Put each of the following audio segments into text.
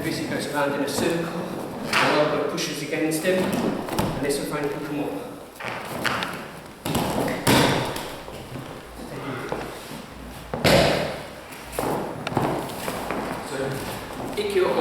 this, he goes around in a circle, my elbow pushes against him, and this will try and pick him up. So, Ikkyo and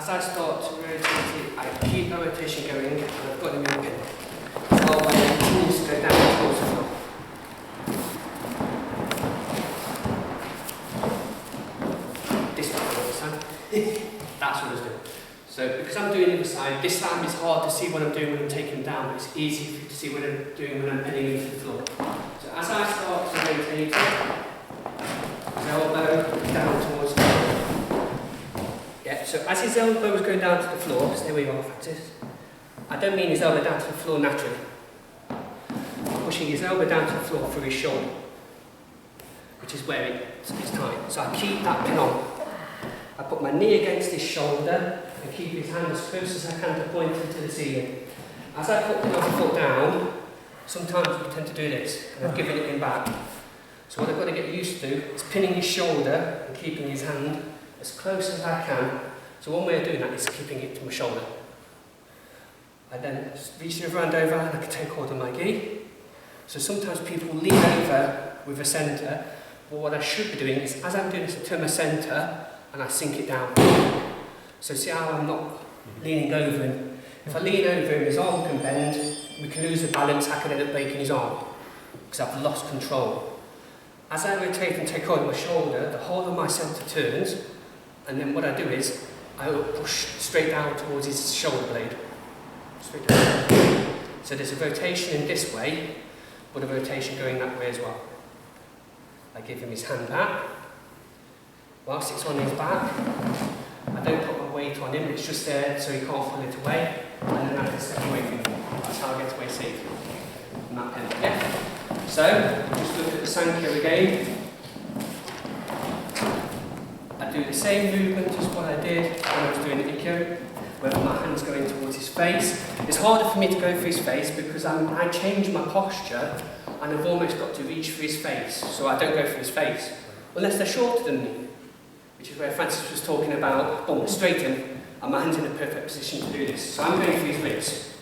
As I start to rotate it, I keep the rotation going, and I've got him in the pin. So I'll continues to go down towards the floor. This time, understand? That's what I was doing. So because I'm doing the other side, this time it's hard to see what I'm doing when I'm taking him down, but it's easy for you to see what I'm doing when I'm heading into the floor. So as I start to rotate it, elbow down towards the floor. Yeah, so as his elbow was going down to the floor, stay where you are, Francis. I don't mean his elbow down to the floor naturally. I'm pushing his elbow down to the floor through his shoulder, which is where it's tight. So I keep that pin on. I put my knee against his shoulder and keep his hand as close as I can to point him to the ceiling. As I put the other foot down, sometimes we tend to do this, and I've given it him back. So what I've got to get used to is pinning his shoulder and keeping his hand as close as I can. So one way of doing that is keeping it to my shoulder. I then reach the other hand over and I can take hold of my gi. So sometimes people lean over with a centre, but what I should be doing is, as I'm doing this, I turn my centre and I sink it down. So see how I'm not leaning over him. If I lean over him, his arm can bend, we can lose the balance, I can end up breaking his arm, because I've lost control. As I rotate and take hold of my shoulder, the whole of my centre turns, and then what I do is, I will push straight down towards his shoulder blade. Straight down. So there's a rotation in this way, but a rotation going that way as well. I give him his hand back. Whilst it's on his back, I don't put my weight on him, it's just there so he can't pull it away, and then I can step away from him. That's how I get away safely. And that pin, yeah? So, just look at the Sankyo again. I do the same movement as what I did when I was doing the Ikkyo, where my hand's going towards his face. It's harder for me to go for his face because I change my posture and I've almost got to reach for his face, so I don't go for his face. Unless they're shorter than me, which is where Francis was talking about, boom, straighten, and my hand's in a perfect position to do this. So I'm going for his ribs.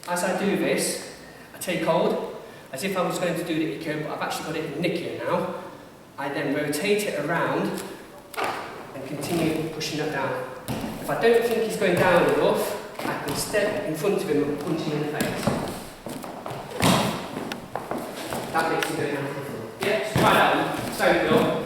As I do this, I take hold, as if I was going to do the Ikkyo, but I've actually got it in Ikkyo now. I then rotate it around and continue pushing it down. If I don't think he's going down enough, I can step in front of him and punch him in the face. That makes him go down to the floor. Yeah, try that one. So go.